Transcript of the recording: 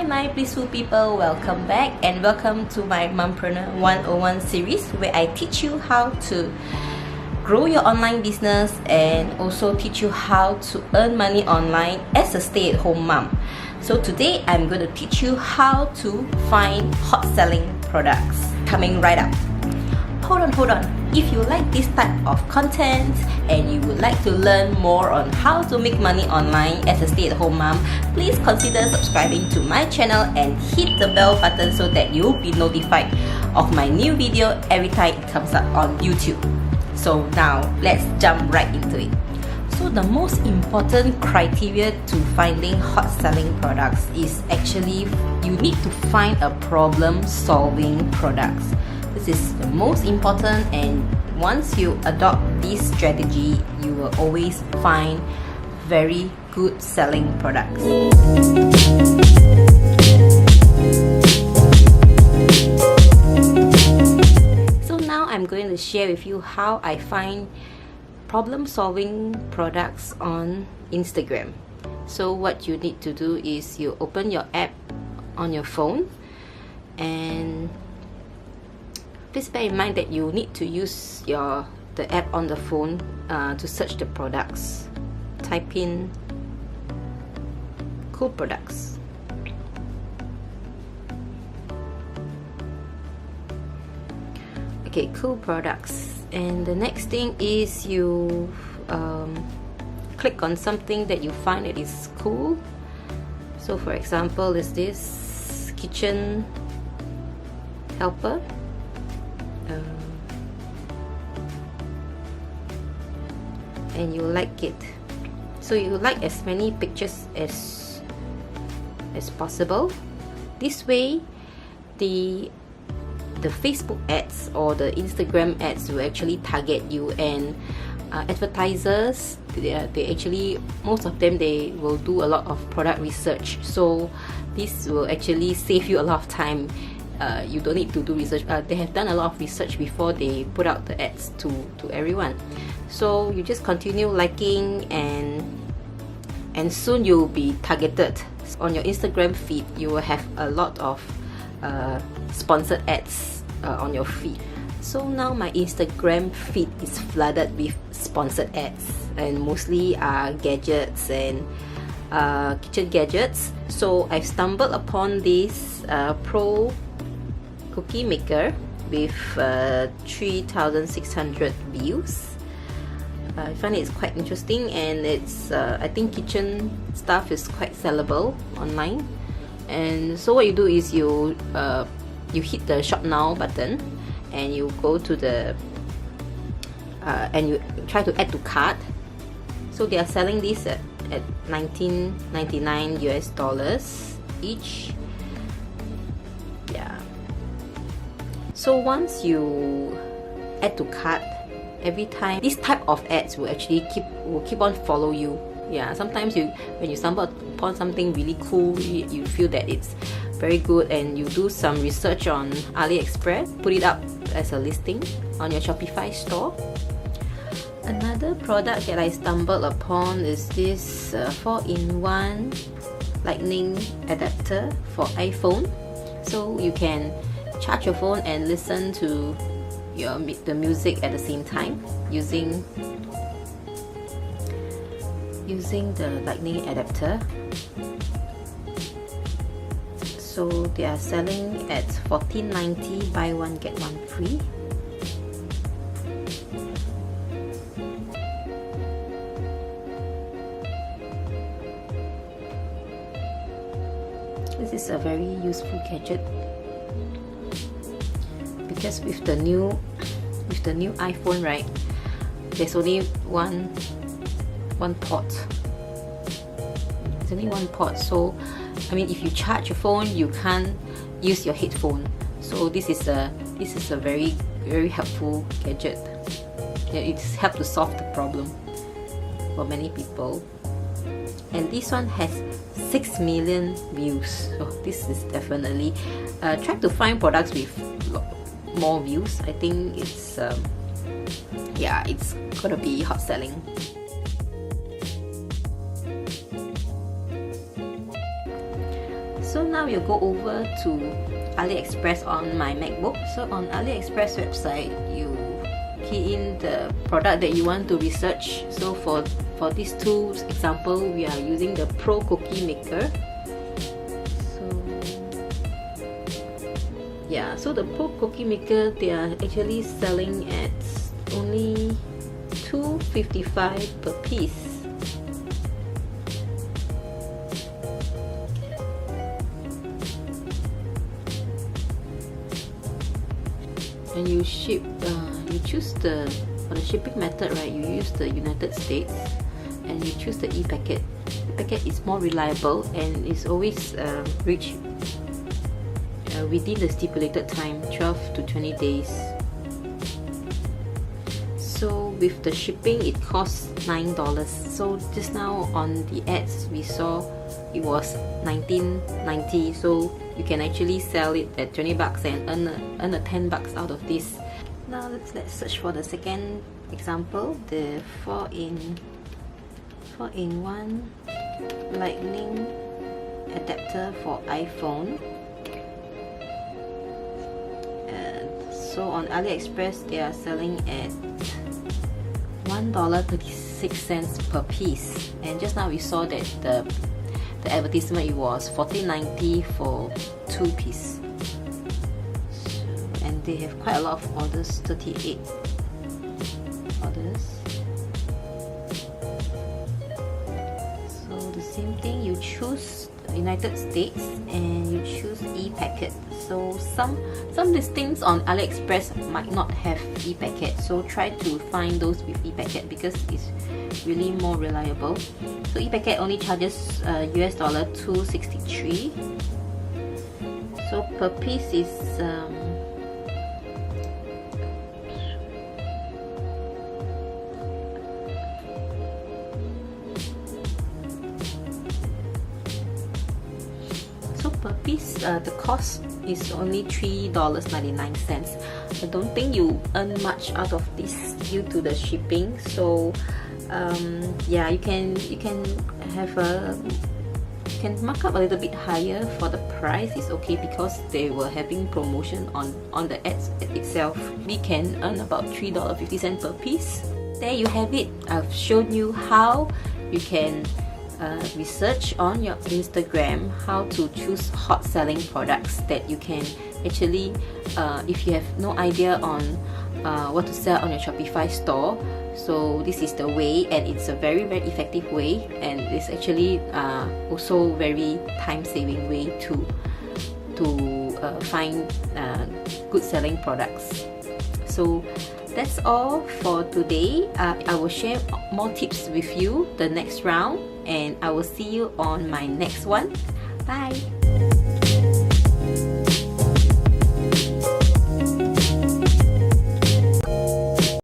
my blissful people, welcome back and welcome to my Mompreneur 101 series, where I teach you how to grow your online business and also teach you how to earn money online as a stay-at-home mom. So today I'm going to teach you how to find hot selling products. Coming right up. Hold on. If you like this type of content and you would like to learn more on how to make money online as a stay-at-home mom, please consider subscribing to my channel and hit the bell button so that you'll be notified of my new video every time it comes up on YouTube. So now let's jump right into it. So the most important criteria to finding hot selling products is actually you need to find a problem solving products. This is the most important, and once you adopt this strategy, you will always find very good selling products. So now I'm going to share with you how I find problem solving products on Instagram. So what you need to do is you open your app on your phone, and please bear in mind that you need to use the app on the phone to search the products. Type in cool products. Okay, cool products. And the next thing is you click on something that you find that is cool. So for example, is this kitchen helper. And you like it, so you like as many pictures as possible. This way the Facebook ads or the Instagram ads will actually target you, and advertisers, they actually, most of them, they will do a lot of product research, so this will actually save you a lot of time. You don't need to do research. They have done a lot of research before they put out the ads to everyone. So you just continue liking, and soon you'll be targeted. On your Instagram feed, you will have a lot of sponsored ads on your feed. So now my Instagram feed is flooded with sponsored ads, and mostly gadgets and kitchen gadgets. So I've stumbled upon this pro cookie maker with 3,600 views. I find it's quite interesting, and it's I think kitchen stuff is quite sellable online. And so what you do is you hit the shop now button, and you go to the and you try to add to cart. So they are selling this at $19.99 US each. Yeah. So once you add to cart, every time this type of ads will actually keep on follow you. Yeah, sometimes when you stumble upon something really cool, you feel that it's very good, and you do some research on AliExpress, put it up as a listing on your Shopify store. Another product that I stumbled upon is this 4-in-1 lightning adapter for iPhone. So you can charge your phone and listen to the music at the same time using the lightning adapter. So they are selling at $14.90, buy one get one free. This is a very useful gadget, because with the new iPhone, right, there's only one port. There's only one port, so I mean, if you charge your phone, you can't use your headphone. So this is a very helpful gadget. It's helped to solve the problem for many people. And this one has 6 million views. So this is definitely try to find products with more views. I think it's it's gonna be hot selling. So now we'll go over to AliExpress on my MacBook. So on AliExpress website, you key in the product that you want to research. So for these two example, we are using the Pro Cookie Maker. Yeah, so the Pro Cookie Maker, they are actually selling at only $2.55 per piece. And you ship, you choose for the shipping method, right? You use the United States, and you choose the e-packet. E-packet is more reliable and is always reached within the stipulated time, 12 to 20 days. So with the shipping, it costs $9. So just now on the ads we saw it was $19.90. So you can actually sell it at 20 bucks and earn a 10 bucks out of this. Now let's search for the second example, the 4-in-1 lightning adapter for iPhone. So on AliExpress, they are selling at $1.36 per piece, and just now we saw that the advertisement, it was $14.90 for 2 pieces. So, and they have quite a lot of orders, 38 orders. So the same thing, you choose United States and you choose e-packet. So some listings on AliExpress might not have e-packet, so try to find those with e-packet because it's really more reliable. So e-packet only charges US dollar $2.63. So per piece is per piece, the cost is only $3.99. I don't think you earn much out of this due to the shipping. So yeah, you can mark up a little bit higher for the price. It's okay because they were having promotion on the ads itself. We can earn about $3.50 per piece. There you have it. I've shown you how you can research on your Instagram how to choose hot selling products that you can actually, if you have no idea on what to sell on your Shopify store. So this is the way, and it's a very effective way, and it's actually also very time-saving way to find good selling products. So that's all for today. I will share more tips with you the next round, and I will see you on my next one. Bye!